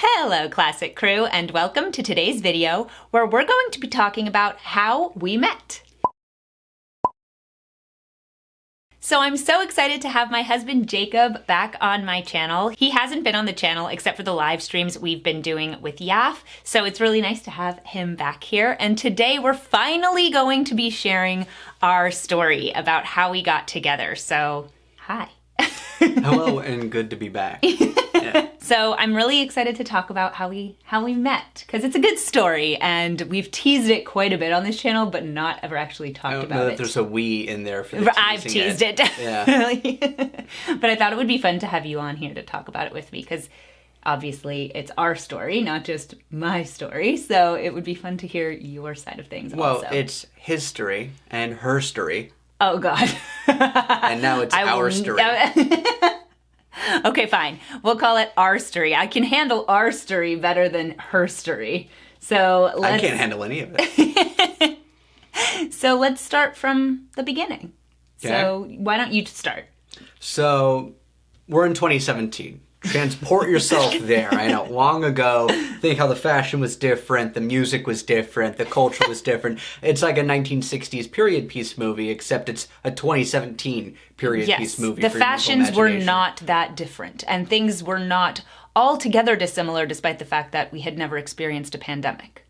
Hello, Classic Crew, and welcome to today's video where we're going to be talking about how we met. So I'm so excited to have my husband Jacob back on my channel. He hasn't been on the channel except for the live streams we've been doing with Yaf, so it's really nice to have him back here. And today we're finally going to be sharing our story about how we got together. So, hi. Hello, and good to be back. Yeah. So I'm really excited to talk about how we met, because it's a good story, and we've teased it quite a bit on this channel, but not ever actually talked about it. I don't know that there's a we in there for the I've teased it, definitely. Yeah. But I thought it would be fun to have you on here to talk about it with me, because obviously it's our story, not just my story, so it would be fun to hear your side of things also. Well, it's his story and her story. Oh, God. And now it's our story. Okay, fine. We'll call it our story. I can handle our story better than her story. So I can't handle any of it. So let's start from the beginning. Okay. So why don't you start? So we're in 2017. Transport yourself there. I know, long ago, think how the fashion was different, the music was different, the culture was different. It's like a 1960s period piece movie, except it's a 2017 period piece movie. The fashions were not that different, and things were not altogether dissimilar, despite the fact that we had never experienced a pandemic.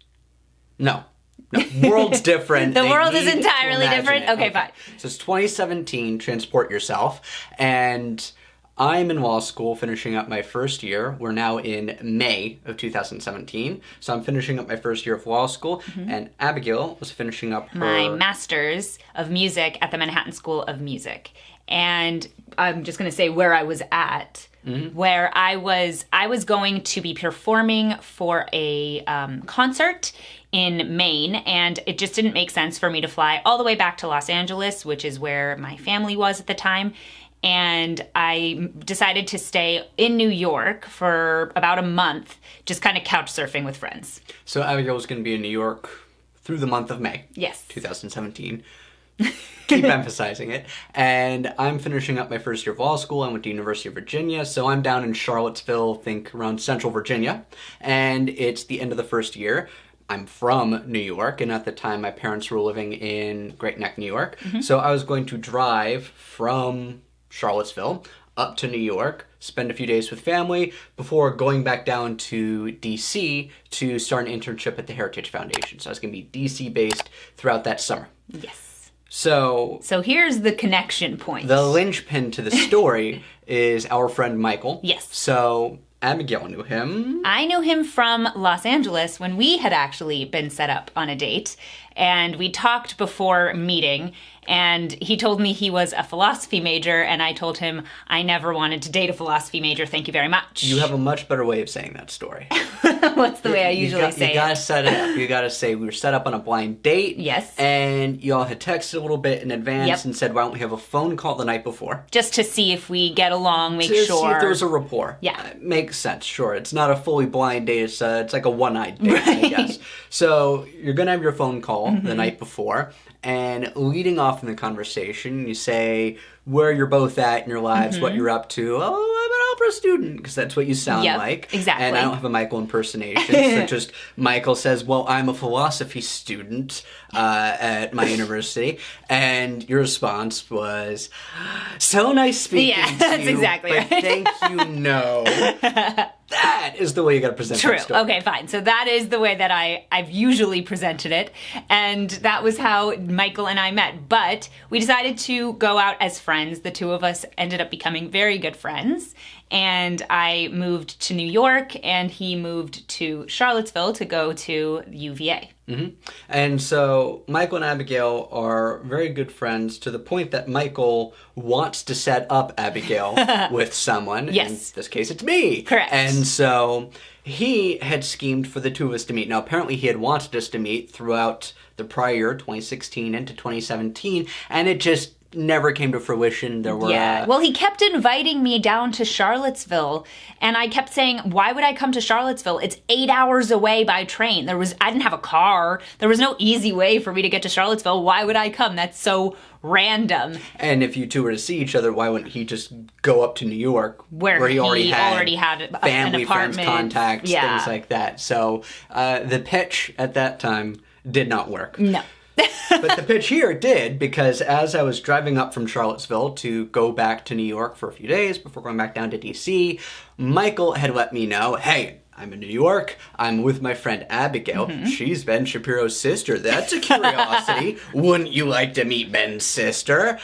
No. World's different. The world is entirely different? Okay, fine. So it's 2017, transport yourself, and I'm in law school finishing up my first year. We're now in May of 2017. So I'm finishing up my first year of law school, and Abigail was finishing up her my master's of music at the Manhattan School of Music. And I'm just going to say where I was at, where I was going to be performing for a concert in Maine, and it just didn't make sense for me to fly all the way back to Los Angeles, which is where my family was at the time. And I decided to stay in New York for about a month, just kind of couch surfing with friends. So Abigail was going to be in New York through the month of May. Yes. 2017. Keep emphasizing it. And I'm finishing up my first year of law school. I went to University of Virginia, so I'm down in Charlottesville, think around Central Virginia. And it's the end of the first year. I'm from New York, and at the time my parents were living in Great Neck, New York. So I was going to drive from Charlottesville up to New York, spend a few days with family before going back down to DC to start an internship at the Heritage Foundation. So I was going to be DC based throughout that summer. Yes. So here's the connection point. The linchpin to the story is our friend Michael. Yes. So Abigail knew him. I knew him from Los Angeles when we had actually been set up on a date, and we talked before meeting, and he told me he was a philosophy major, and I told him I never wanted to date a philosophy major, thank you very much. You have a much better way of saying that story. What's the way I usually say it? You gotta set it up. You gotta say we were set up on a blind date. Yes. And y'all had texted a little bit in advance and said, why don't we have a phone call the night before? Just to see if we get along, make sure. To see if there was a rapport. Yeah. Makes sense, sure. It's not a fully blind date. It's like a one-eyed date, I guess. So you're gonna have your phone call the night before, and leading off in the conversation, you say where you're both at in your lives, what you're up to. Oh, I'm an opera student, because that's what you sound like. Exactly. And I don't have a Michael impersonation, so just Michael says, well, I'm a philosophy student at my university, and your response was, so nice speaking to you. That's exactly but right. Thank you, no. That is the way you gotta present that story. Okay, fine. So that is the way that I've usually presented it, and that was how Michael and I met. But we decided to go out as friends. The two of us ended up becoming very good friends, and I moved to New York, and he moved to Charlottesville to go to UVA. And so Michael and Abigail are very good friends to the point that Michael wants to set up Abigail with someone. Yes. In this case, it's me. Correct. And so he had schemed for the two of us to meet. Now, apparently he had wanted us to meet throughout the prior year, 2016 into 2017, and it just never came to fruition. There were... Yeah. Well, he kept inviting me down to Charlottesville, and I kept saying, why would I come to Charlottesville? It's 8 hours away by train. I didn't have a car. There was no easy way for me to get to Charlottesville. Why would I come? That's so random. And if you two were to see each other, why wouldn't he just go up to New York, where he already had family, an friends, apartment, contacts, things like that. So the pitch at that time did not work. No. But the pitch here did, because as I was driving up from Charlottesville to go back to New York for a few days before going back down to DC, Michael had let me know, hey, I'm in New York. I'm with my friend Abigail. Mm-hmm. She's Ben Shapiro's sister. That's a curiosity. Wouldn't you like to meet Ben's sister?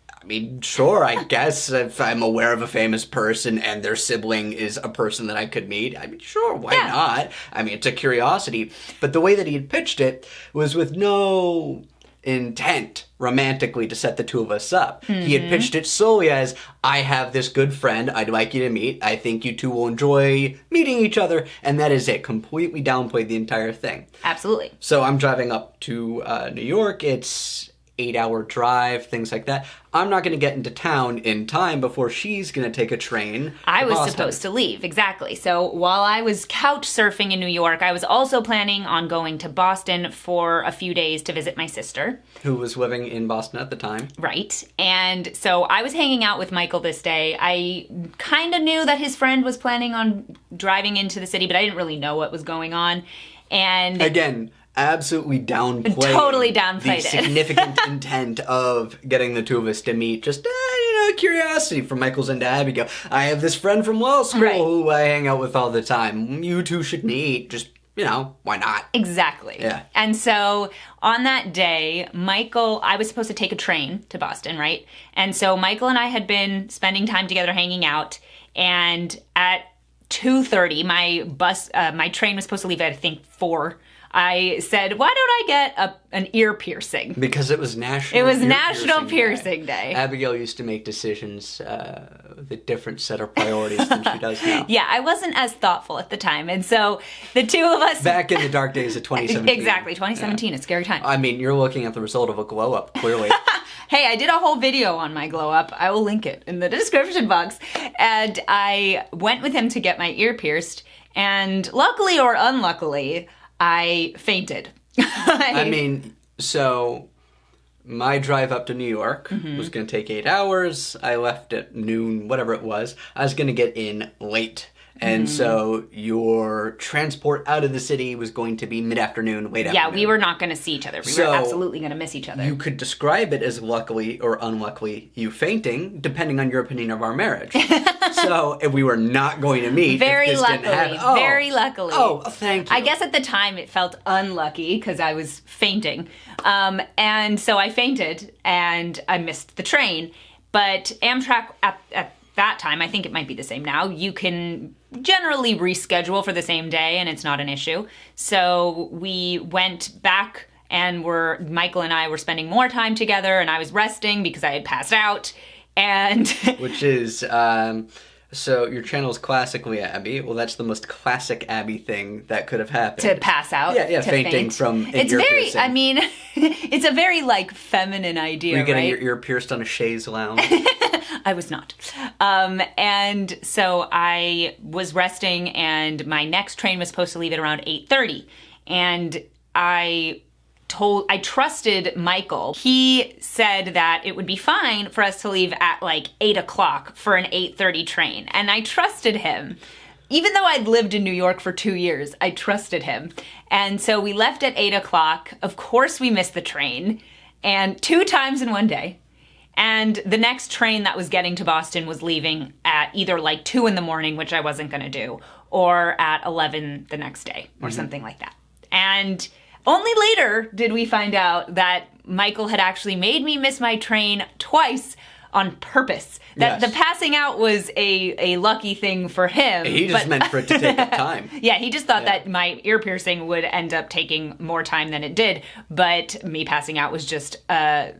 I mean, sure, I guess if I'm aware of a famous person and their sibling is a person that I could meet, I mean, sure, why not? I mean, it's a curiosity. But the way that he had pitched it was with no intent romantically to set the two of us up. Mm-hmm. He had pitched it solely as, I have this good friend I'd like you to meet. I think you two will enjoy meeting each other. And that is it. Completely downplayed the entire thing. Absolutely. So I'm driving up to New York. It's 8-hour drive, things like that. I'm not going to get into town in time before she's going to take a train. I was supposed to leave, exactly. So while I was couch surfing in New York, I was also planning on going to Boston for a few days to visit my sister. Who was living in Boston at the time. Right. And so I was hanging out with Michael this day. I kind of knew that his friend was planning on driving into the city, but I didn't really know what was going on. And again, absolutely totally downplayed the significant intent of getting the two of us to meet. Just, curiosity from Michael's into Abigail. I have this friend from law school who I hang out with all the time. You two should meet. Just, why not? Exactly. Yeah. And so on that day, I was supposed to take a train to Boston, right? And so Michael and I had been spending time together hanging out. And at 2:30, my train was supposed to leave at, I think, 4. I said, why don't I get an ear piercing? Because it was National Piercing Day. Abigail used to make decisions with a different set of priorities than she does now. Yeah, I wasn't as thoughtful at the time. And so the two of us... Back in the dark days of 2017. Exactly, 2017, a scary time. I mean, you're looking at the result of a glow-up, clearly. Hey, I did a whole video on my glow-up. I will link it in the description box. And I went with him to get my ear pierced. And luckily or unluckily, I fainted. So my drive up to New York was going to take 8 hours. I left at noon, whatever it was. I was going to get in late. And so your transport out of the city was going to be mid-afternoon, late afternoon. Yeah, we were not going to see each other. We were absolutely going to miss each other. You could describe it as luckily or unluckily you fainting, depending on your opinion of our marriage. So if we were not going to meet, very luckily. Oh, thank you. I guess at the time it felt unlucky because I was fainting. And so I fainted and I missed the train. But Amtrak at that time, I think it might be the same now, you can generally reschedule for the same day and it's not an issue. So we went back and Michael and I were spending more time together and I was resting because I had passed out. And which is, so your channel is Classically Abby. Well, that's the most classic Abby thing that could have happened. To pass out. Yeah, fainting from an ear piercing. I mean, it's a very, feminine idea, Were you getting your ear pierced on a chaise lounge? I was not. And so I was resting and my next train was supposed to leave at around 8:30. And I trusted Michael. He said that it would be fine for us to leave at 8 o'clock for an 8:30 train. And I trusted him. Even though I'd lived in New York for 2 years, I trusted him. And so we left at 8 o'clock. Of course we missed the train. And 2 times in one day. And the next train that was getting to Boston was leaving at either 2 in the morning, which I wasn't going to do, or at 11 the next day, or something like that. And only later did we find out that Michael had actually made me miss my train twice on purpose. That Yes. the passing out was a lucky thing for him. He just meant for it to take up time. Yeah, he just thought that my ear piercing would end up taking more time than it did. But me passing out was just a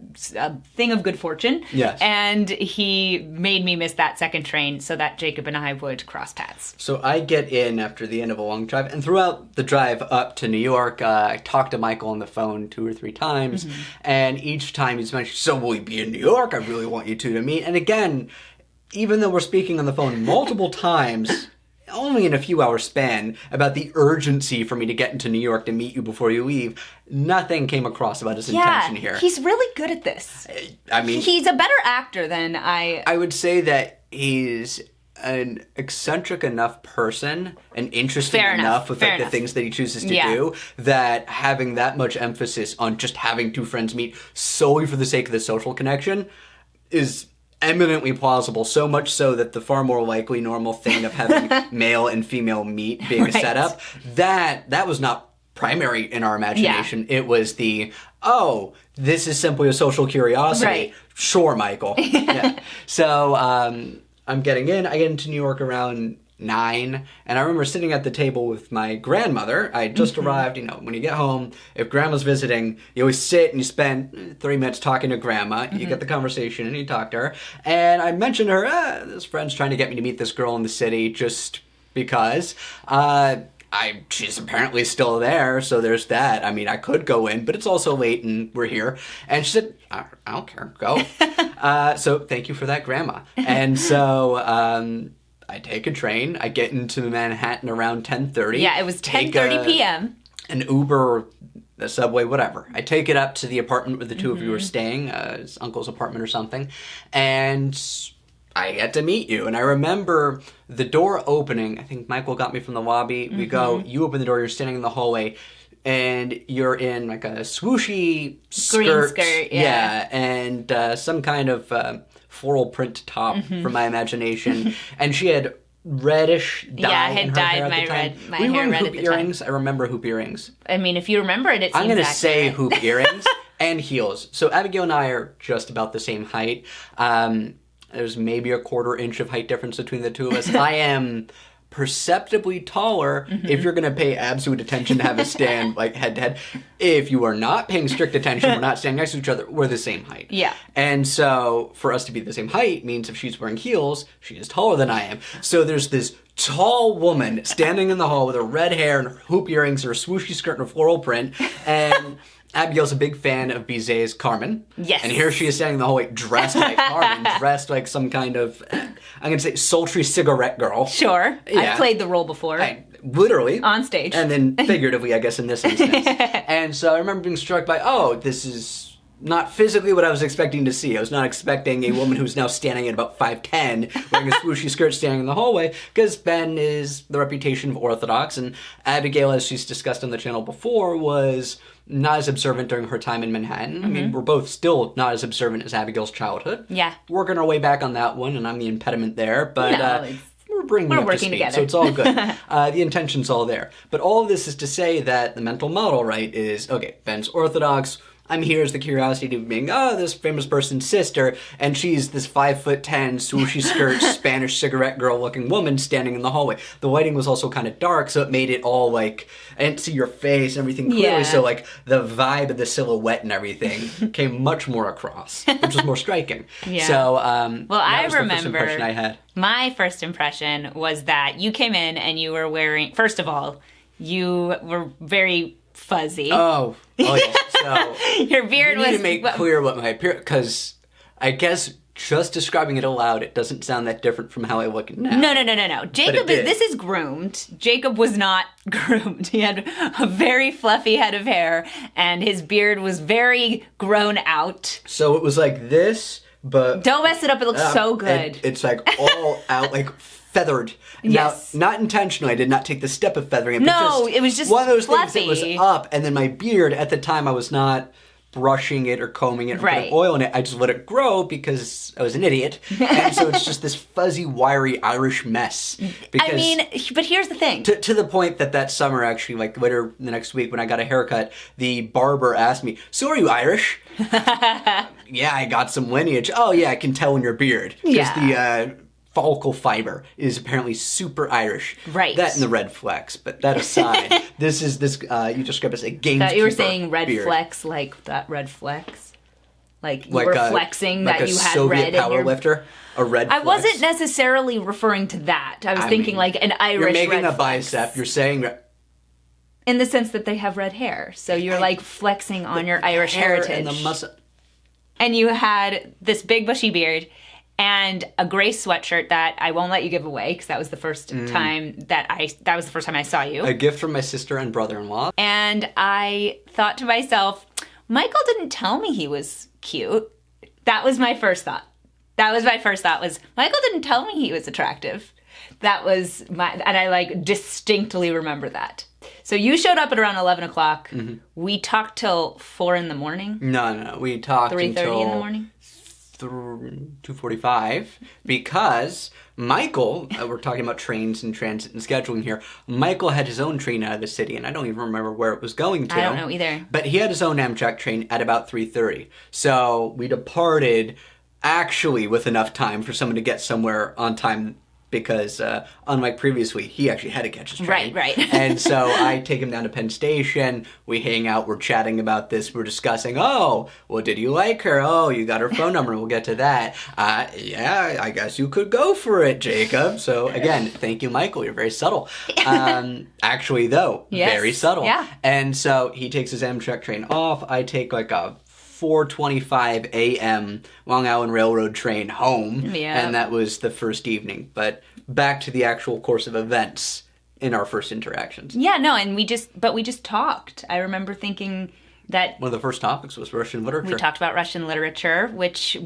thing of good fortune. Yes. And he made me miss that second train so that Jacob and I would cross paths. So I get in after the end of a long drive, and throughout the drive up to New York, I talked to Michael on the phone 2 or 3 times, and each time he's mentioned, so will you be in New York? I really want you two to meet. And again, even though we're speaking on the phone multiple times, only in a few hour span, about the urgency for me to get into New York to meet you before you leave, nothing came across about his intention here. He's really good at this. I mean, He's a better actor than I would say that he's an eccentric enough person and interesting enough with the things that he chooses to do, that having that much emphasis on just having 2 friends meet solely for the sake of the social connection is eminently plausible, so much so that the far more likely normal thing of having male and female meet being a setup, that was not primary in our imagination. It was this is simply a social curiosity. Right. Sure, Michael. So I'm getting in. I get into New York around 9, and I remember sitting at the table with my grandmother. I had just arrived. You know, when you get home, if grandma's visiting, you always sit and you spend 3 minutes talking to grandma. You get the conversation and you talk to her. And I mentioned to her, this friend's trying to get me to meet this girl in the city just because. She's apparently still there, so there's that. I mean, I could go in, but it's also late and we're here. And she said, I don't care, go. So thank you for that, Grandma. And so I take a train. I get into Manhattan around 10:30. Yeah, it was 10:30 p.m. An Uber, the subway, whatever. I take it up to the apartment where the two of you were staying, his uncle's apartment or something, and I get to meet you. And I remember the door opening. I think Michael got me from the lobby. We go, you open the door, you're standing in the hallway, and you're in like a swooshy skirt. Green skirt, and some kind of floral print top from my imagination. And she had reddish dye in her hair at the time. my hair red at the earrings. I remember hoop earrings. I mean, if you remember it, it seems I'm going to accurate. say hoop earrings and heels. So Abigail and I are just about the same height. There's maybe a 1/4 inch of height difference between the two of us. I am perceptibly taller if you're going to pay absolute attention to have a stand like head to head. If you are not paying strict attention, we're not standing next to each other, we're the same height. Yeah. And so for us to be the same height means if she's wearing heels, she is taller than I am. So there's this tall woman standing in the hall with her red hair and her hoop earrings, her swooshy skirt and a floral print, and Abigail's a big fan of Bizet's Carmen. Yes. And here she is standing in the hallway dressed like Carmen, dressed like some kind of, I'm going to say, sultry cigarette girl. Sure. Yeah. I've played the role before. Literally. On stage. And then figuratively, I guess, in this instance. And so I remember being struck by, this is not physically what I was expecting to see. I was not expecting a woman who's now standing at about 5'10", wearing a swooshy skirt standing in the hallway, because Ben is the reputation of orthodox, and Abigail, as she's discussed on the channel before, was not as observant during her time in Manhattan. I mean, we're both still not as observant as Abigail's childhood. Yeah. Working our way back on that one, and I'm the impediment there, but we're working up to speed, together. so it's all good. The intention's all there. But all of this is to say that the mental model, right, is, okay, Ben's orthodox, I'm here as the curiosity of being, this famous person's sister, and she's this 5'10", swooshy skirt, Spanish cigarette girl looking woman standing in the hallway. The lighting was also kind of dark, so it made it all like, I didn't see your face and everything clearly, so like the vibe of the silhouette and everything came much more across, which was more striking. Yeah. So, well, I was remember the first impression I had. My first impression was that you came in and you were wearing, first of all, you were very fuzzy. Oh yes. So your beard was... You need to make clear what my appearance, because I guess just describing it aloud, it doesn't sound that different from how I look now. No. Jacob, this is groomed. Jacob was not groomed. He had a very fluffy head of hair, and his beard was very grown out. So it was like this, but... Don't mess it up. It looks so good. It's like all out, like feathered. Yes. Now, not intentionally, I did not take the step of feathering it. No, it was just one of those fluffy. things that was up, and then my beard, at the time I was not brushing it or combing it or Right. putting oil in it. I just let it grow because I was an idiot. And so it's just this fuzzy, wiry Irish mess. Because I mean, but here's the thing. to the point that summer, actually, like later the next week when I got a haircut, the barber asked me, "So are you Irish?" Yeah, I got some lineage. Oh yeah, I can tell in your beard. Because the follicle fiber is apparently super Irish. Right. That and the red flex. But that aside, you describe as a gamekeeper. I thought you were saying red beard. flex, like that red flex. Like you Like were a- flexing like that a you had Soviet red in your... powerlifter. A red I flex. wasn't necessarily referring to that. I was thinking mean, like an Irish You're making red a flex. bicep. You're saying In the sense that they have red hair. So you're like flexing on your Irish hair heritage. and the muscle. And you had this big bushy beard and a gray sweatshirt that I won't let you give away because that was the first time that was the first time I saw you. A gift from my sister and brother-in-law. And I thought to myself, Michael didn't tell me he was cute. That was my first thought. Was Michael didn't tell me he was attractive. And I like distinctly remember that. So you showed up at around 11 o'clock. Mm-hmm. We talked till 4 in the morning. No. We talked 3:30 until in the morning. 2:45 because Michael, we're talking about trains and transit and scheduling here. Michael had his own train out of the city, and I don't even remember where it was going to. I don't know either. But he had his own Amtrak train at about 3:30. So we departed actually with enough time for someone to get somewhere on time because unlike previously, he actually had to catch his train. Right. And so I take him down to Penn Station. We hang out. We're chatting about this. We're discussing, oh, well, did you like her? Oh, you got her phone number. We'll get to that. Yeah, I guess you could go for it, Jacob. So again, thank you, Michael. You're very subtle. Actually, though, Yes. very subtle. Yeah. And so he takes his Amtrak train off. I take like a 4:25 a.m. Long Island Railroad train home. Yeah. And that was the first evening. But back to the actual course of events in our first interactions. Yeah, no, and we just talked. I remember thinking that One of the first topics was Russian literature. we talked about Russian literature, which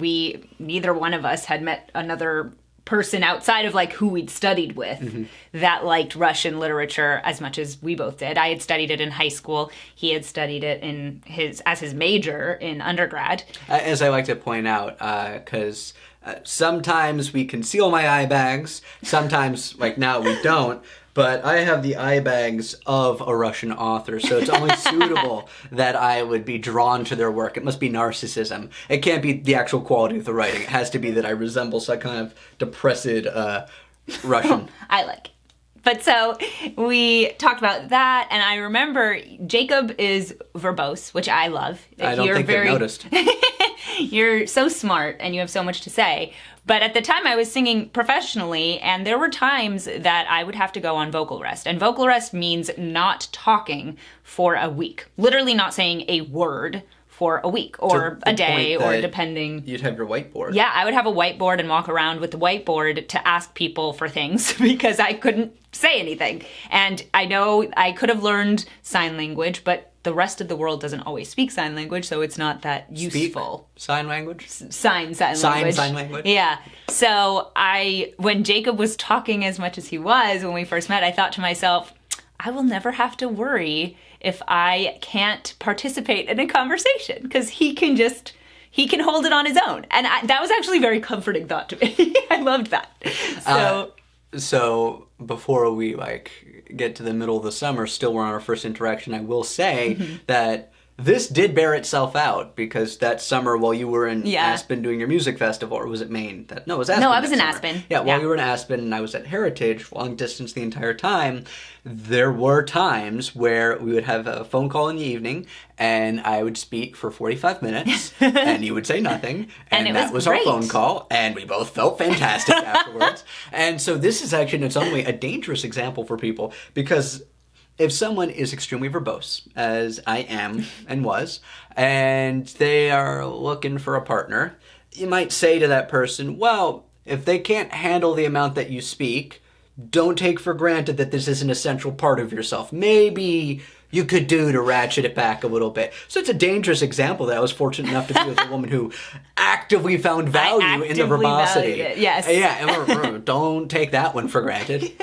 neither one of us had met another person outside of like who we'd studied with that liked Russian literature as much as we both did. I had studied it in high school. He had studied it as his major in undergrad. As I like to point out, because sometimes we conceal my eye bags, sometimes, like now, we don't. But I have the eye bags of a Russian author, so it's only suitable that I would be drawn to their work. It must be narcissism. It can't be the actual quality of the writing. It has to be that I resemble some kind of depressed Russian. I like it. But so we talked about that, and I remember Jacob is verbose, which I love. I don't think they've noticed. You're so smart, and you have so much to say. But at the time, I was singing professionally, and there were times that I would have to go on vocal rest. And vocal rest means not talking for a week. Literally not saying a word for a week or a day or depending. You'd have your whiteboard. Yeah, I would have a whiteboard and walk around with the whiteboard to ask people for things because I couldn't say anything. And I know I could have learned sign language, but the rest of the world doesn't always speak sign language, so it's not that useful. Sign language? Sign language. Sign language? Yeah. So when Jacob was talking as much as he was when we first met, I thought to myself, I will never have to worry if I can't participate in a conversation because he can hold it on his own. And that was actually a very comforting thought to me. I loved that. So before we get to the middle of the summer, still we're on our first interaction, I will say that this did bear itself out because that summer while you were in Aspen doing your music festival, or was it Maine? It was Aspen. No, I was in summer. Aspen. Yeah, while you were in Aspen and I was at Heritage, long distance the entire time, there were times where we would have a phone call in the evening and I would speak for 45 minutes and you would say nothing. And that was our phone call and we both felt fantastic afterwards. And so this is actually in its own way a dangerous example for people because if someone is extremely verbose, as I am and was, and they are looking for a partner, you might say to that person, well, if they can't handle the amount that you speak, don't take for granted that this is an essential part of yourself. Maybe you could do to ratchet it back a little bit. So it's a dangerous example that I was fortunate enough to be with a woman who actively found value in the verbosity. Yes. Yeah, don't take that one for granted.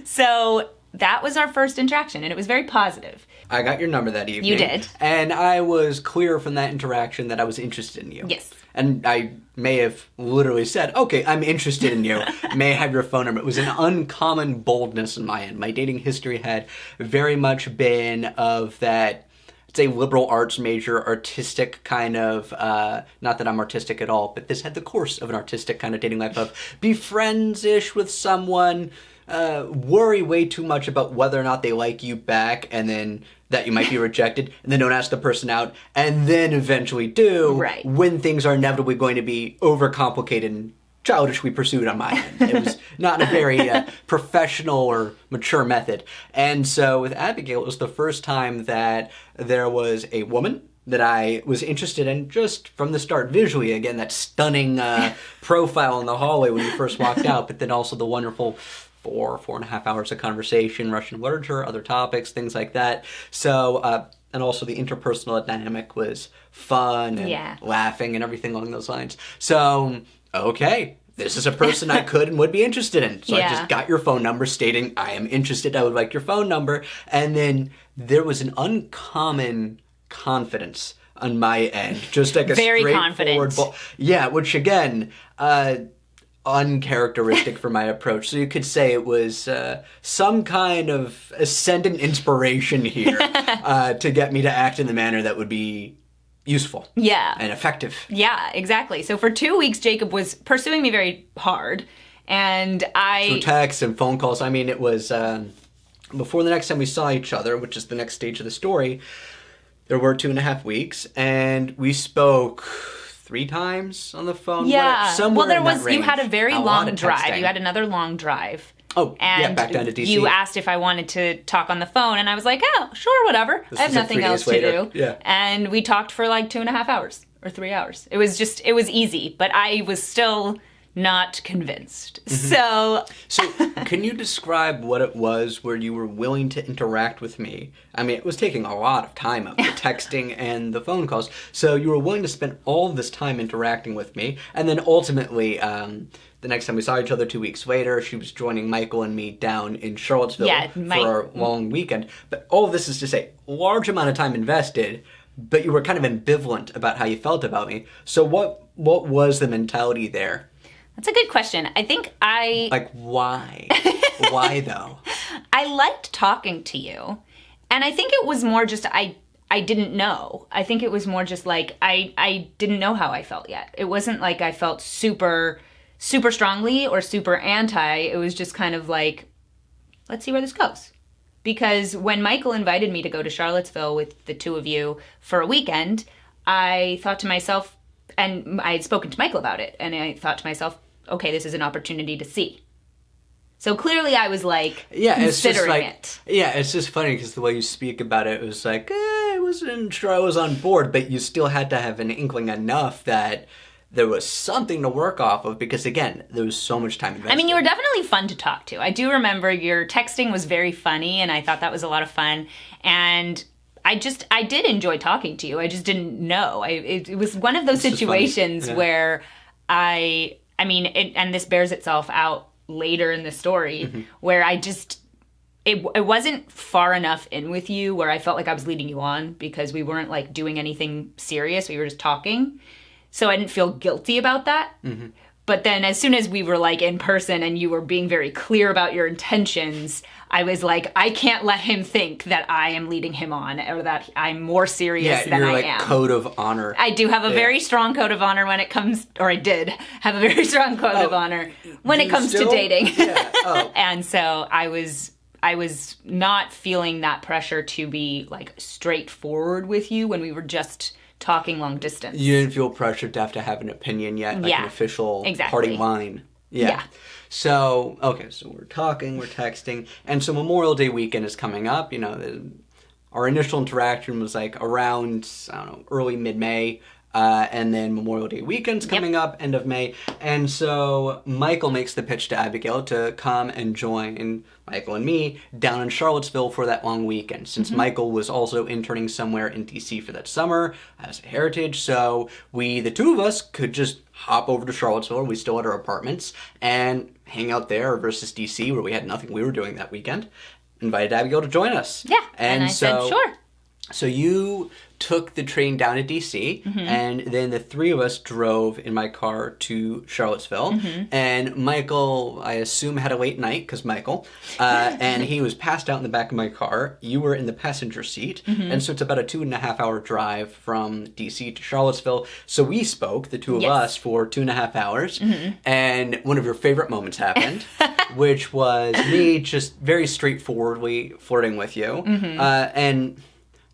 So that was our first interaction, and it was very positive. I got your number that evening. You did. And I was clear from that interaction that I was interested in you. Yes. And I may have literally said, okay, I'm interested in you. May I have your phone number? It was an uncommon boldness on my end. My dating history had very much been of that, I'd say, liberal arts major, artistic kind of, not that I'm artistic at all, but this had the course of an artistic kind of dating life of be friends-ish with someone, worry way too much about whether or not they like you back, and then that you might be rejected, and then don't ask the person out, and then eventually do, right, when things are inevitably going to be overcomplicated and childishly pursued on my end. It was not a very professional or mature method. And so with Abigail, it was the first time that there was a woman that I was interested in just from the start visually. Again, that stunning profile in the hallway when you first walked out, but then also the wonderful 4.5 hours of conversation, Russian literature, other topics, things like that. So, and also the interpersonal dynamic was fun and laughing and everything along those lines. So, okay, this is a person I could and would be interested in. So I just got your phone number stating, I am interested, I would like your phone number. And then there was an uncommon confidence on my end. Just like a very straightforward confident. Yeah, which again, uncharacteristic for my approach. So you could say it was some kind of ascendant inspiration here to get me to act in the manner that would be useful. Yeah. And effective. Yeah, exactly. So for 2 weeks, Jacob was pursuing me very hard. And Through texts and phone calls. I mean, it was before the next time we saw each other, which is the next stage of the story, there were 2.5 weeks, and we spoke 3 times on the phone. Yeah. Somewhere well, in that range. You had a very long drive. Texting. You had another long drive. Oh, and yeah, back down to DC. You asked if I wanted to talk on the phone, and I was like, oh, sure, whatever. I have nothing else to do. Yeah. And we talked for like 2.5 hours or 3 hours. It was easy, but I was still not convinced. Mm-hmm. So can you describe what it was where you were willing to interact with me? I mean, it was taking a lot of time of the texting and the phone calls. So you were willing to spend all this time interacting with me, and then ultimately, the next time we saw each other 2 weeks later, she was joining Michael and me down in Charlottesville for our long weekend. But all of this is to say, large amount of time invested, but you were kind of ambivalent about how you felt about me. So what was the mentality there? That's a good question. I think Like, why? Why, though? I liked talking to you. And I think it was more just I didn't know. I think it was more just like I didn't know how I felt yet. It wasn't like I felt super strongly or super anti. It was just kind of like, let's see where this goes. Because when Michael invited me to go to Charlottesville with the two of you for a weekend, I thought to myself, and I had spoken to Michael about it, and I thought to myself, okay, this is an opportunity to see. So clearly I was like, considering it. Yeah, it's just funny because the way you speak about it was like, I wasn't sure I was on board, but you still had to have an inkling enough that there was something to work off of because, again, there was so much time invested. I mean, you were definitely fun to talk to. I do remember your texting was very funny, and I thought that was a lot of fun. And I did enjoy talking to you. I just didn't know. It was one of those situations where and this bears itself out later in the story, where it wasn't far enough in with you where I felt like I was leading you on because we weren't like doing anything serious. We were just talking. So I didn't feel guilty about that. But then as soon as we were like in person and you were being very clear about your intentions, I was like, I can't let him think that I am leading him on or that I'm more serious than I am. Code of honor. I do have a very strong code of honor when it comes, or I did have a very strong code of honor when it comes to dating. And so I was not feeling that pressure to be like straightforward with you when we were just talking long distance. You didn't feel pressured to have an opinion yet, like an official party line. Yeah. So, okay, so we're talking, we're texting, and so Memorial Day weekend is coming up. You know, our initial interaction was like around, I don't know, early mid-May, and then Memorial Day weekend's coming up, end of May, and so Michael makes the pitch to Abigail to come and join Michael and me down in Charlottesville for that long weekend, since Michael was also interning somewhere in DC for that summer as a heritage, so the two of us could just hop over to Charlottesville, we still had our apartments, and hang out there versus DC where we had nothing we were doing that weekend. invited Abigail to join us. Yeah, and I said, sure. So you took the train down to D.C., and then the three of us drove in my car to Charlottesville. And Michael, I assume, had a late night, because Michael, and he was passed out in the back of my car. You were in the passenger seat, and so it's about a 2.5-hour drive from D.C. to Charlottesville. So we spoke, the two of us, for 2.5 hours, and one of your favorite moments happened, which was me just very straightforwardly flirting with you, and...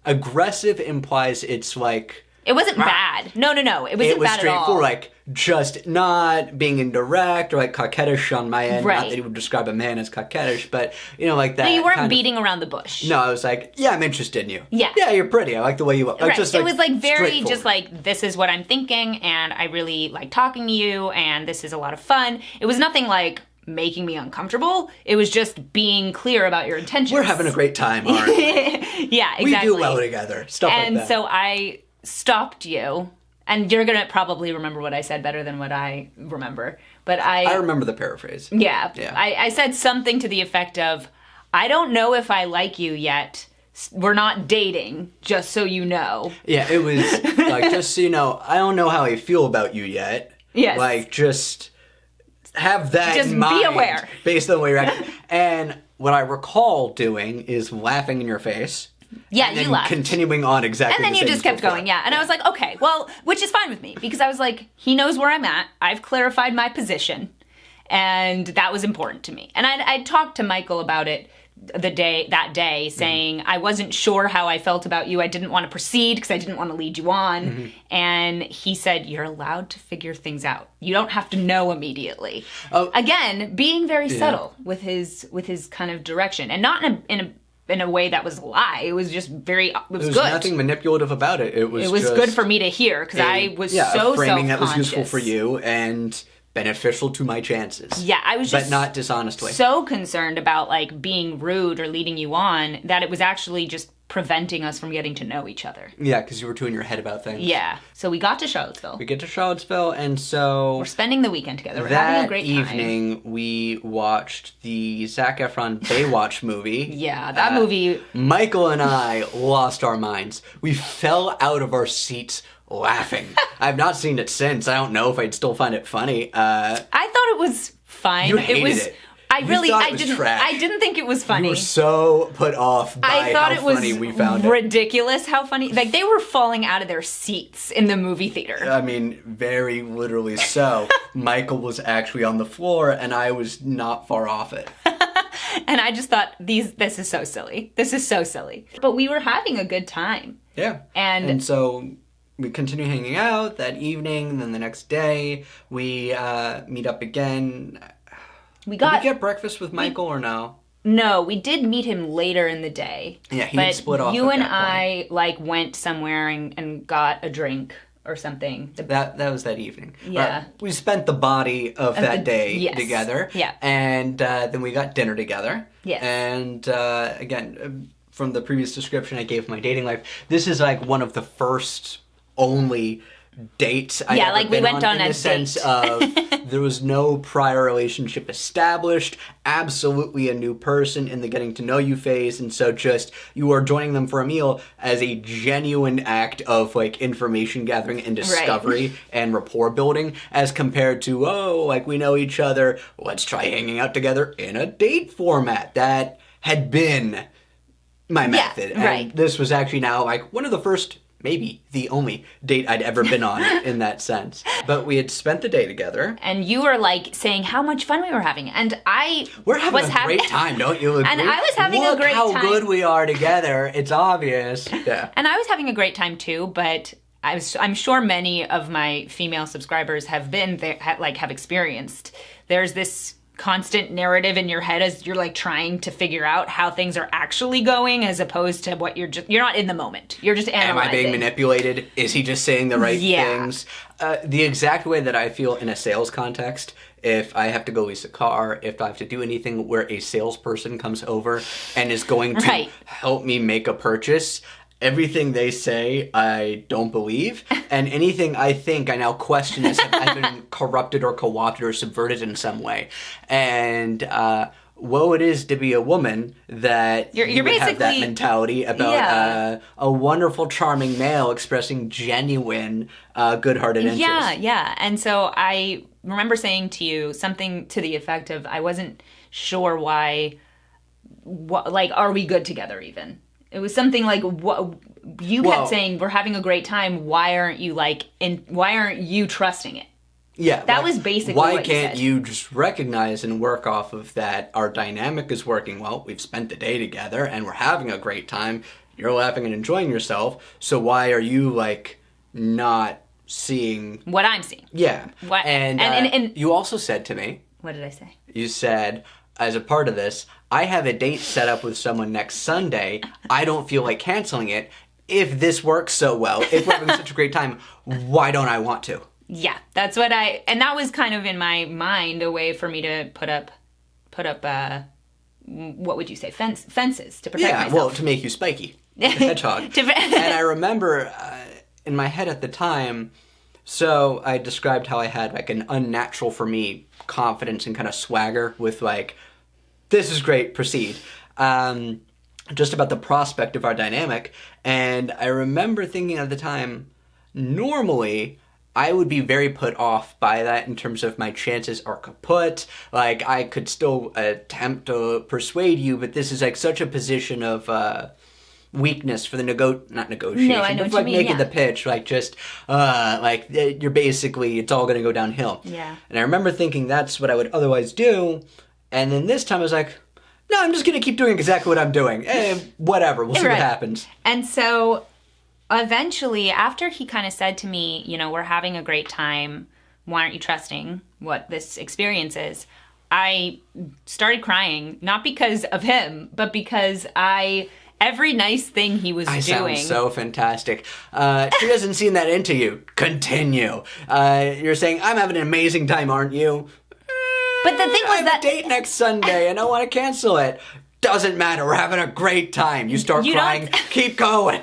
aggressive implies it's like... It wasn't bad. No. It wasn't bad at all. Straightforward, like, just not being indirect or, like, coquettish on my end. Right. Not that you would describe a man as coquettish, but, you know, like that. No, you weren't beating around the bush. No, I was like, yeah, I'm interested in you. Yeah. Yeah, you're pretty. I like the way you look. Like, right. just, it was, like, very just, like, this is what I'm thinking, and I really like talking to you, and this is a lot of fun. It was nothing, like... making me uncomfortable. It was just being clear about your intentions. We're having a great time, aren't we? Yeah, exactly. We do well together. Stuff like that. And so I stopped you, and you're going to probably remember what I said better than what I remember. But I remember the paraphrase. Yeah. I said something to the effect of, I don't know if I like you yet. We're not dating, just so you know. Yeah, it was like, just so you know, I don't know how I feel about you yet. Yes. Like, just... have that just in mind, be aware. Based on the way you're acting. And what I recall doing is laughing in your face. Yeah, and you laughed. Continuing on exactly and then the you same just kept going, yeah. And I was like, okay, well, which is fine with me. Because I was like, he knows where I'm at. I've clarified my position. And that was important to me. And I talked to Michael about it that day, saying I wasn't sure how I felt about you. I didn't want to proceed because I didn't want to lead you on. And he said, you're allowed to figure things out. You don't have to know immediately. Again, being very subtle with his kind of direction, and not in a way that was a lie. It was just very. It was good. There was nothing manipulative about it. It was just good for me to hear because I was so framing self-conscious. That was useful for you and beneficial to my chances. Yeah, I was just but not dishonestly. So concerned about like being rude or leading you on that it was actually just preventing us from getting to know each other. Yeah, because you were too in your head about things. Yeah. So we got to Charlottesville. We get to Charlottesville, and so... we're spending the weekend together. We're having a great time. That evening, we watched the Zac Efron Baywatch movie. Yeah, that movie... Michael and I lost our minds. We fell out of our seats laughing. I've not seen it since. I don't know if I'd still find it funny. I thought it was fine. You hated it. I didn't think it was funny. You were so put off by how funny we found it. Ridiculous how funny. Like, they were falling out of their seats in the movie theater. I mean, very literally so. Michael was actually on the floor, and I was not far off it. And I just thought, this is so silly. This is so silly. But we were having a good time. Yeah. And so... we continue hanging out that evening, then the next day, we meet up again. Did we get breakfast with Michael or no? No, we did meet him later in the day. Yeah, he had split off. You and I like went somewhere and got a drink or something. That was that evening. Yeah. We spent the body of that day together. Yeah. And then we got dinner together. Yes. And again, from the previous description I gave of my dating life, this is like one of the first only dates I've ever like we been went on in a the sense of there was no prior relationship established, absolutely a new person in the getting to know you phase, and so just you are joining them for a meal as a genuine act of like information gathering and discovery and rapport building, as compared to like we know each other, let's try hanging out together in a date format. That had been my method. And this was actually now like one of the first, maybe the only date I'd ever been on in that sense. But we had spent the day together. And you were like saying how much fun we were having. And we're having a great time, don't you agree? And I was having a great time. Look how good we are together. It's obvious. Yeah. And I was having a great time too, but I'm sure many of my female subscribers have been there, have experienced. There's this constant narrative in your head as you're like trying to figure out how things are actually going, as opposed to what you're not in the moment. You're just analyzing. Am I being manipulated? Is he just saying the right things? The exact way that I feel in a sales context, if I have to go lease a car, if I have to do anything where a salesperson comes over and is going to help me make a purchase, everything they say, I don't believe. And anything I think, I now question as have been corrupted or co-opted or subverted in some way. And woe it is to be a woman that You're you would have that basically- mentality about Yeah. a wonderful, charming male expressing genuine, good-hearted interest. Yeah. And so I remember saying to you something to the effect of, I wasn't sure why, like, are we good together even? It was something like, what you kept saying, we're having a great time. Why aren't you trusting it? Yeah. That was basically why what you can't said. you just recognize and work off of that? Our dynamic is working well. We've spent the day together and we're having a great time. You're laughing and enjoying yourself. So why are you, like, not seeing What I'm seeing. Yeah. What- And you also said to me, What did I say? you said, as a part of this, I have a date set up with someone next Sunday. I don't feel like canceling it. If this works so well, if we're having such a great time, why don't I want to? Yeah, that's what and that was kind of in my mind a way for me to put up, what would you say, fences to protect myself. Well, to make you spiky, like a hedgehog. And I remember in my head at the time, so I described how I had like an unnatural for me confidence and kind of swagger with like, this is great, proceed. Just about the prospect of our dynamic. And I remember thinking at the time, normally I would be very put off by that in terms of my chances are kaput. Like, I could still attempt to persuade you, but this is like such a position of weakness for the not negotiation, No, I know but what like you mean, making yeah. the pitch, like just like you're basically, it's all going to go downhill. Yeah. And I remember thinking that's what I would otherwise do, and then this time I was like, no, I'm just going to keep doing exactly what I'm doing. Whatever, we'll see what Right. happens. And so eventually, after he kind of said to me, we're having a great time, why aren't you trusting what this experience is? I started crying, not because of him, but because every nice thing he was I doing. sound so fantastic. She hasn't seen that into you. Continue. You're saying, I'm having an amazing time, aren't you? But the thing I was have that a date next Sunday and I want to cancel it. Doesn't matter. We're having a great time. You start You crying. don't- Keep going.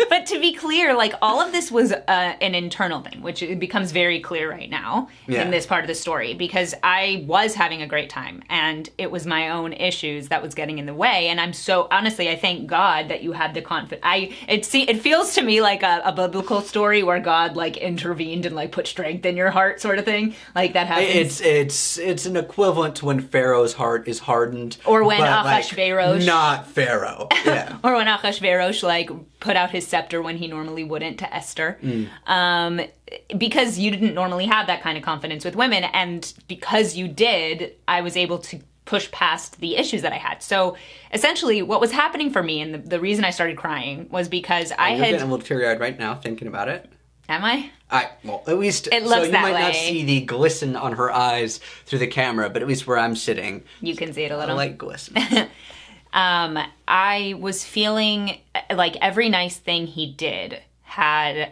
But to be clear, like, all of this was an internal thing, which it becomes very clear right now Yeah. in this part of the story, because I was having a great time and it was my own issues that was getting in the way. And I'm so, honestly, I thank God that you had the confidence. It feels to me like a biblical story where God, like, intervened and, like, put strength in your heart, sort of thing. Like, that happens. It's an equivalent to when Pharaoh's heart is hardened. Or when but, like, Ahasuerus- not Pharaoh. Yeah. Or when Ahasuerus, like, put out his scepter when he normally wouldn't to Esther. Because you didn't normally have that kind of confidence with women. And because you did, I was able to push past the issues that I had. So essentially what was happening for me, and the reason I started crying, was because I You're had... getting a little teary-eyed right now thinking about it. Am I? Well, at least It so looks you that might not way. see the glisten on her eyes through the camera, but at least where I'm sitting, You can see it a I little. like glisten. I was feeling like every nice thing he did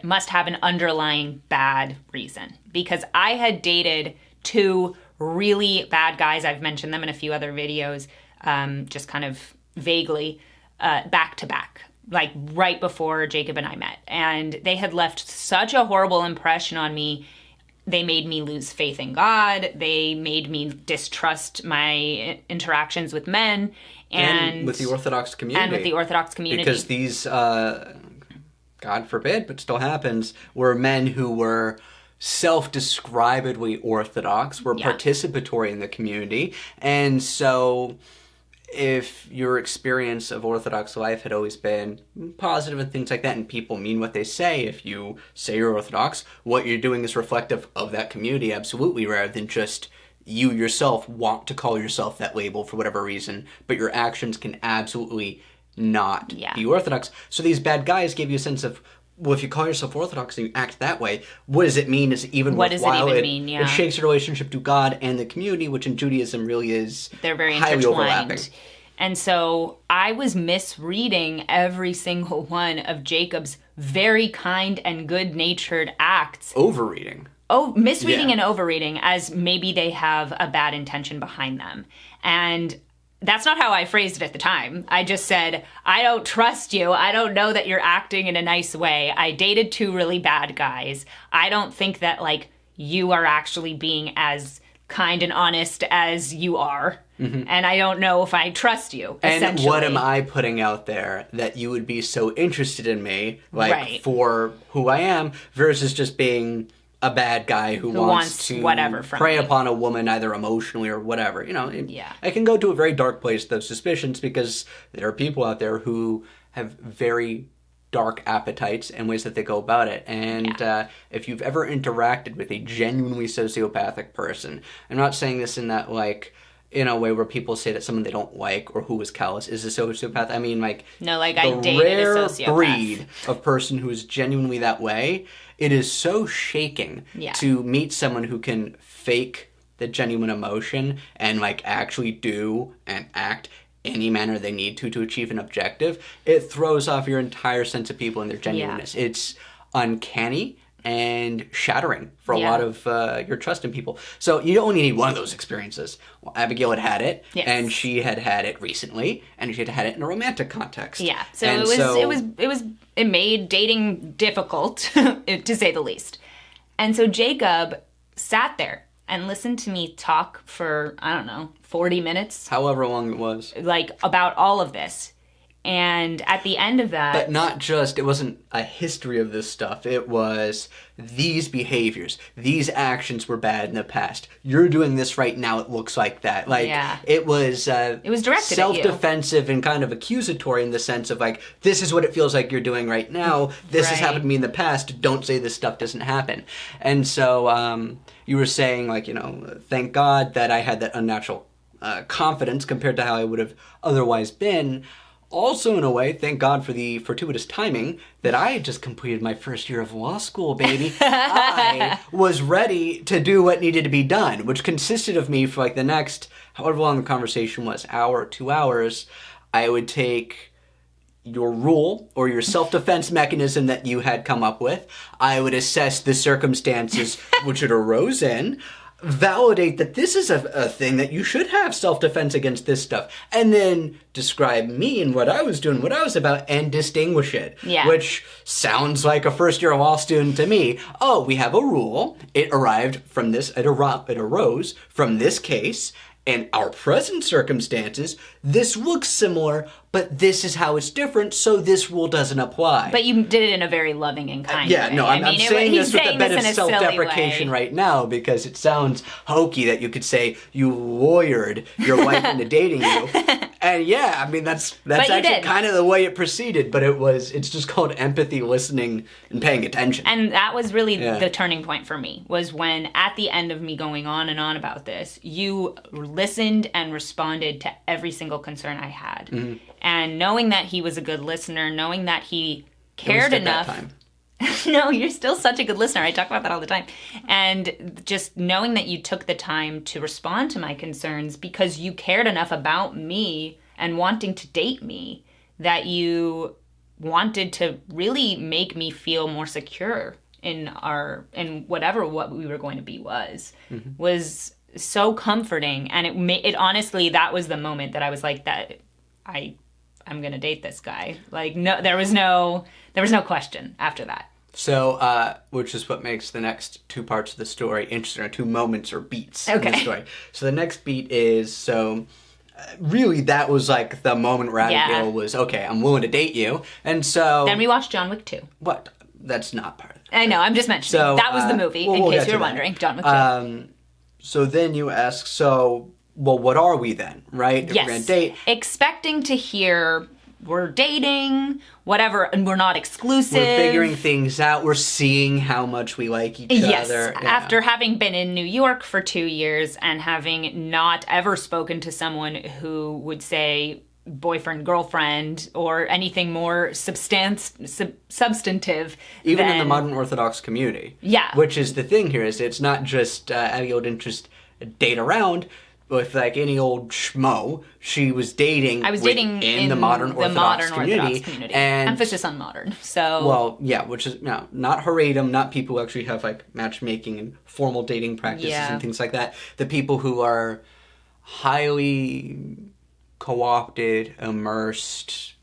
must have an underlying bad reason, because I had dated two really bad guys. I've mentioned them in a few other videos, just kind of vaguely, back to back, like right before Jacob and I met. And they had left such a horrible impression on me. They made me lose faith in God. They made me distrust my interactions with men. And with the Orthodox community. And with the Orthodox community. Because these, God forbid, but still happens, were men who were self-describedly Orthodox, were participatory in the community. And so if your experience of Orthodox life had always been positive and things like that, and people mean what they say, if you say you're Orthodox, what you're doing is reflective of that community, absolutely, rather than just you yourself want to call yourself that label for whatever reason, but your actions can absolutely not be Orthodox. So these bad guys gave you a sense of, well, if you call yourself Orthodox and you act that way, what does it mean? Is it even what worthwhile? Does it even mean? Yeah. It shakes your relationship to God and the community, which in Judaism really is They're very highly overlapping. intertwined. And so I was misreading every single one of Jacob's very kind and good-natured acts. Overreading. Misreading and overreading as maybe they have a bad intention behind them. And that's not how I phrased it at the time. I just said, I don't trust you. I don't know that you're acting in a nice way. I dated two really bad guys. I don't think that, like, you are actually being as kind and honest as you are. And I don't know if I trust you, and what am I putting out there that you would be so interested in me, like, for who I am, versus just being a bad guy who wants to whatever from prey me. upon a woman, either emotionally or whatever. You know, I can go to a very dark place with those suspicions, because there are people out there who have very dark appetites and ways that they go about it. And if you've ever interacted with a genuinely sociopathic person, I'm not saying this in that, like, in a way where people say that someone they don't like or who is callous is a sociopath. I mean, like, no, like, the I dated rare a sociopath breed of person who is genuinely that way. It is so shaking to meet someone who can fake the genuine emotion and, like, actually do and act any manner they need to achieve an objective. It throws off your entire sense of people and their genuineness. It's uncanny and shattering for a lot of your trust in people. So you only need one of those experiences. Well, Abigail had it, and she had it recently, and she had had it in a romantic context. Yeah, so it made dating difficult, to say the least. And so Jacob sat there and listened to me talk for, I don't know, 40 minutes. However long it was. Like, about all of this. And at the end of that... But not just, it wasn't a history of this stuff. It was, these behaviors, these actions were bad in the past. You're doing this right now, it looks like that. Like, it was directed self-defensive and kind of accusatory in the sense of, like, this is what it feels like you're doing right now. This has happened to me in the past. Don't say this stuff doesn't happen. And so you were saying, like, you know, thank God that I had that unnatural confidence compared to how I would have otherwise been. Also, in a way, thank God for the fortuitous timing that I had just completed my first year of law school, baby. I was ready to do what needed to be done, which consisted of me for, like, the next, however long the conversation was, hour, 2 hours, I would take your rule or your self-defense mechanism that you had come up with. I would assess the circumstances which it arose in, validate that this is a thing that you should have self-defense against this stuff, and then describe me and what I was doing, what I was about, and distinguish it. Yeah. Which sounds like a first-year law student to me. Oh, we have a rule. It arose from this case, and our present circumstances, this looks similar, but this is how it's different, so this rule doesn't apply. But you did it in a very loving and kind way. I'm saying this with a bit of self-deprecation right now, because it sounds hokey that you could say you lawyered your wife into dating you. And yeah, I mean, that's actually kind of the way it proceeded, but it's just called empathy, listening, and paying attention. And that was really the turning point for me, was when at the end of me going on and on about this, you listened and responded to every single concern I had. Mm-hmm. And knowing that he was a good listener, knowing that he cared enough. That time. No, you're still such a good listener. I talk about that all the time. And just knowing that you took the time to respond to my concerns because you cared enough about me and wanting to date me, that you wanted to really make me feel more secure in what we were going to be was so comforting. And it honestly, that was the moment that I was like, that I'm going to date this guy. Like, no, there was no question after that. So, which is what makes the next two parts of the story interesting, or two moments or beats in the story. So the next beat is, really that was like the moment where Abigail was, okay, I'm willing to date you. And so... Then we watched John Wick 2. What? That's not part of it. I know, I'm just mentioning. So, that was the movie, in case you're wondering. John Wick 2. So then you ask, well, what are we then, right? If we're going to date. Expecting to hear, we're dating, whatever, and we're not exclusive. We're figuring things out. We're seeing how much we like each other. Yes, after having been in New York for 2 years and having not ever spoken to someone who would say boyfriend, girlfriend, or anything more substantive. Even in the modern Orthodox community. Yeah. Which is the thing here, is it's not just Abigail didn't just date around with like any old schmo. She was dating. I was dating in the modern Orthodox community. And emphasis on modern. So well, yeah, which is not Haredim, not people who actually have like matchmaking and formal dating practices and things like that. The people who are highly co-opted, immersed,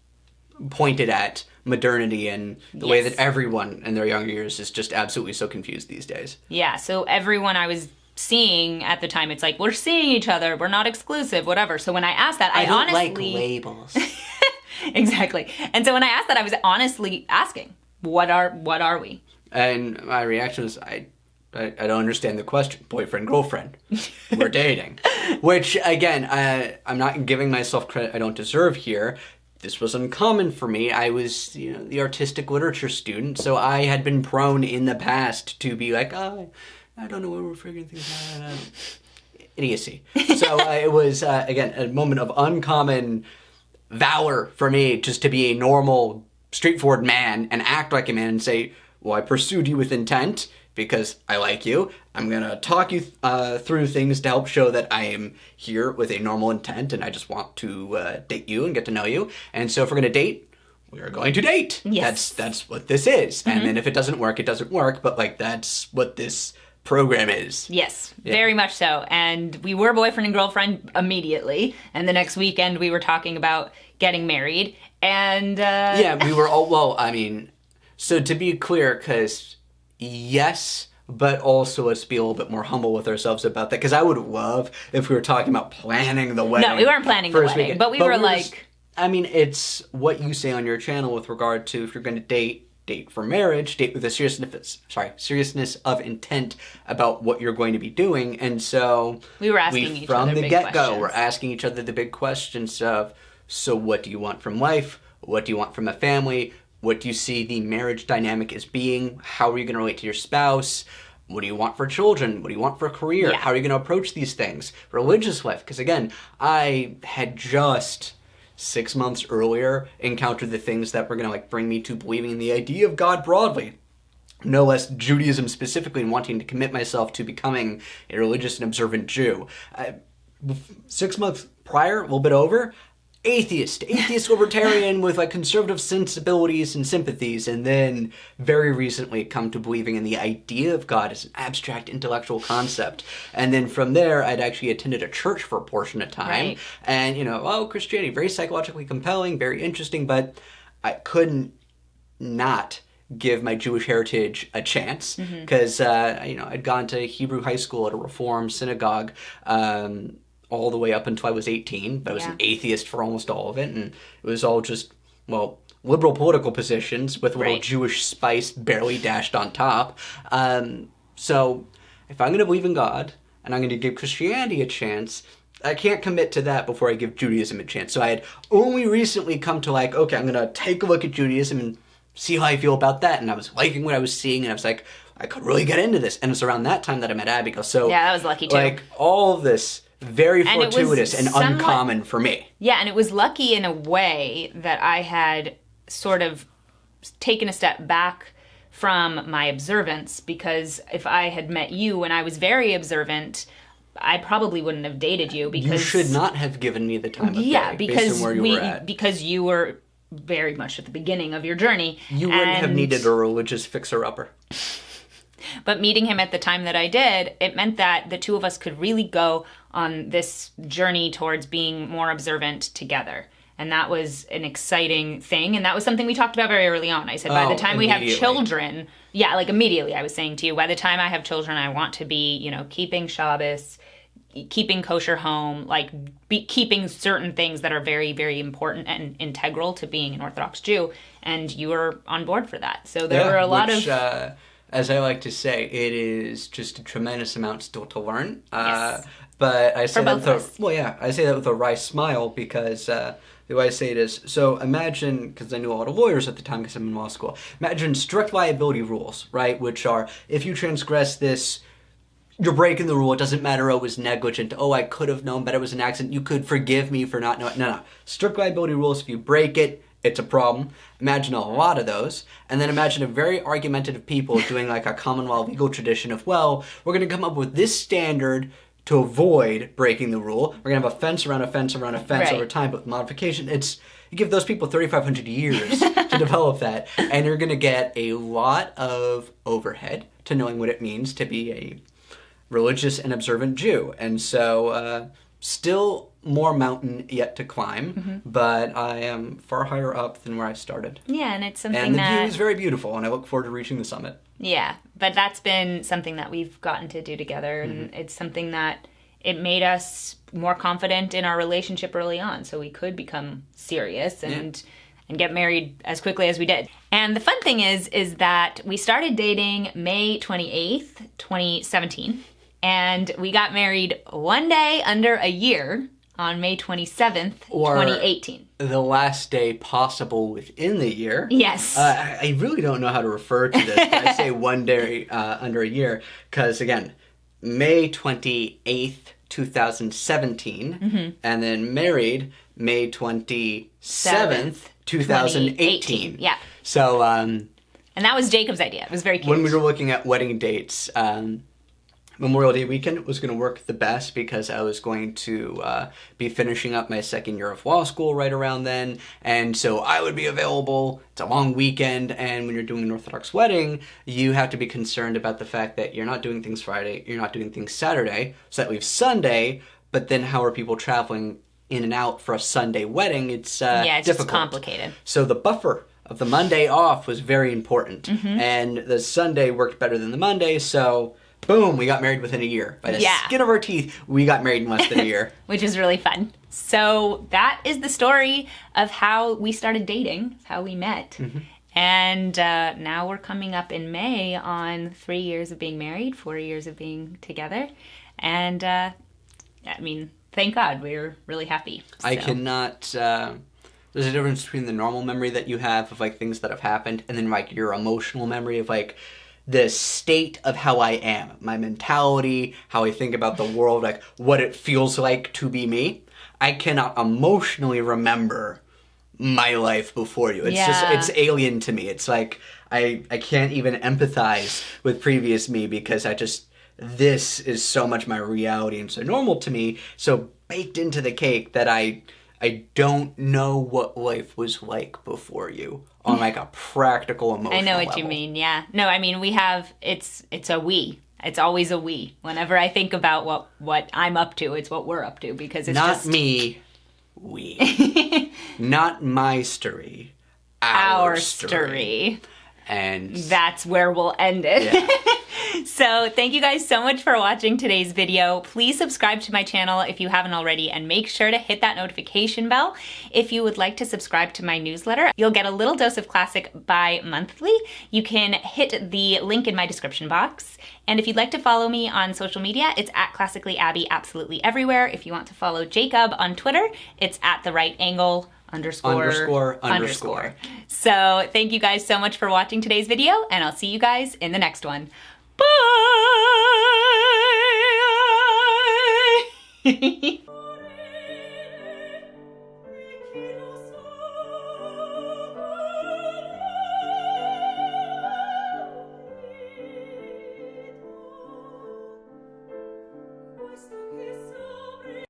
pointed at modernity and the way that everyone in their younger years is just absolutely so confused these days. Yeah, so everyone I was seeing at the time. It's like, we're seeing each other, we're not exclusive, whatever. So when I asked that, I don't honestly like labels. Exactly. And so when I asked that, I was honestly asking, what are we? And my reaction was, I don't understand the question. Boyfriend, girlfriend. We're dating. Which, again, I'm not giving myself credit I don't deserve here. This was uncommon for me. I was, the artistic literature student, so I had been prone in the past to be like, oh, I don't know where we're figuring things out. Idiocy. So it was, again, a moment of uncommon valor for me just to be a normal, straightforward man and act like a man and say, well, I pursued you with intent because I like you. I'm going to talk you through things to help show that I am here with a normal intent and I just want to date you and get to know you. And so if we're going to date, we are going to date. Yes. That's what this is. Mm-hmm. And then if it doesn't work, it doesn't work. But like, that's what this program is. Yes, very much so. And we were boyfriend and girlfriend immediately. And the next weekend we were talking about getting married. And yeah, we were all, well, I mean, so to be clear, because yes, but also let's be a little bit more humble with ourselves about that. Because I would love if we were talking about planning the wedding. No, we weren't planning the wedding, but we were like... I mean, it's what you say on your channel with regard to if you're going to date for marriage, date with a seriousness of intent about what you're going to be doing. And so we were asking each other from the big get-go, questions. we're asking each other the big questions of, so what do you want from life? What do you want from a family? What do you see the marriage dynamic as being? How are you going to relate to your spouse? What do you want for children? What do you want for a career? Yeah. How are you going to approach these things? Religious life. Because again, I had just 6 months earlier encountered the things that were going to like bring me to believing in the idea of God broadly. No less Judaism specifically, and wanting to commit myself to becoming a religious and observant Jew. 6 months prior, a little bit over, atheist libertarian with like conservative sensibilities and sympathies, and then very recently come to believing in the idea of God as an abstract intellectual concept. And then from there, I'd actually attended a church for a portion of time. Right. And, Christianity, very psychologically compelling, very interesting, but I couldn't not give my Jewish heritage a chance because, I'd gone to Hebrew high school at a Reform synagogue, all the way up until I was 18, but I was an atheist for almost all of it, and it was all just, liberal political positions with a little Jewish spice barely dashed on top. So if I'm going to believe in God, and I'm going to give Christianity a chance, I can't commit to that before I give Judaism a chance. So I had only recently come to I'm going to take a look at Judaism and see how I feel about that, and I was liking what I was seeing, and I was like, I could really get into this, and it's around that time that I met Abigail. So yeah, that was lucky too. All of this very fortuitous and uncommon for me. Yeah, and it was lucky in a way that I had sort of taken a step back from my observance, because if I had met you when I was very observant, I probably wouldn't have dated you, because... You should not have given me the time of day because based on where you were at. Because you were very much at the beginning of your journey. You wouldn't have needed a religious fixer-upper. But meeting him at the time that I did, it meant that the two of us could really go on this journey towards being more observant together. And that was an exciting thing. And that was something we talked about very early on. I said, by the time we have children, immediately I was saying to you, by the time I have children, I want to be, keeping Shabbos, keeping kosher home, keeping certain things that are very, very important and integral to being an Orthodox Jew. And you were on board for that. So there were a lot of... as I like to say, it is just a tremendous amount still to learn. Yes. But I say that with I say that with a wry smile, because the way I say it is, so imagine, because I knew a lot of lawyers at the time because I'm in law school, imagine strict liability rules, right, which are, if you transgress this, you're breaking the rule, it doesn't matter, it was negligent, I could have known better, it was an accident, you could forgive me for not knowing. No. Strict liability rules, if you break it, it's a problem. Imagine a lot of those. And then imagine a very argumentative people doing a common law legal tradition of, we're going to come up with this standard to avoid breaking the rule. We're going to have a fence around a fence around a fence over time, but with modification, you give those people 3,500 years to develop that, and you're going to get a lot of overhead to knowing what it means to be a religious and observant Jew. And so Still more mountain yet to climb, but I am far higher up than where I started. Yeah, and it's something And the view is very beautiful, and I look forward to reaching the summit. Yeah, but that's been something that we've gotten to do together, and it's something that it made us more confident in our relationship early on, so we could become serious and get married as quickly as we did. And the fun thing is that we started dating May 28th, 2017, and we got married one day under a year on May 27th, 2018. The last day possible within the year. Yes. I really don't know how to refer to this, but I say one day under a year, because again, May 28th, 2017, and then married May 27th, 2018. Yeah. So, and that was Jacob's idea. It was very cute. when we were looking at wedding dates, Memorial Day weekend was going to work the best because I was going to be finishing up my second year of law school right around then, and so I would be available. It's a long weekend, and when you're doing an Orthodox wedding, you have to be concerned about the fact that you're not doing things Friday, you're not doing things Saturday, so that leaves Sunday, but then how are people traveling in and out for a Sunday wedding? It's it's difficult. just complicated. So the buffer of the Monday off was very important, and the Sunday worked better than the Monday, so boom, we got married within a year. By the skin of our teeth, we got married in less than a year. Which is really fun. So that is the story of how we started dating, how we met. And now we're coming up in May on 3 years of being married, 4 years of being together. And I mean, thank God, we're really happy. I cannot... there's a difference between the normal memory that you have of like things that have happened and then like your emotional memory of like the state of how I am, my mentality, how I think about the world, like what it feels like to be me. I cannot emotionally remember my life before you. It's just, it's alien to me. It's like, I can't even empathize with previous me because this is so much my reality and so normal to me, so baked into the cake that I don't know what life was like before you on like a practical emotional I know what level. you mean, yeah. No, I mean, we have, it's a we. It's always a we. Whenever I think about what I'm up to, it's what we're up to because it's Not just... me, we. Not my story, our story. And that's where we'll end it. Yeah. So thank you guys so much for watching today's video. Please subscribe to my channel if you haven't already, and make sure to hit that notification bell. If you would like to subscribe to my newsletter, you'll get a little dose of classic bi-monthly. You can hit the link in my description box. And if you'd like to follow me on social media, it's at Classically Abby absolutely everywhere. If you want to follow Jacob on Twitter, it's at the right angle ___. So thank you guys so much for watching today's video, and I'll see you guys in the next one. Bye!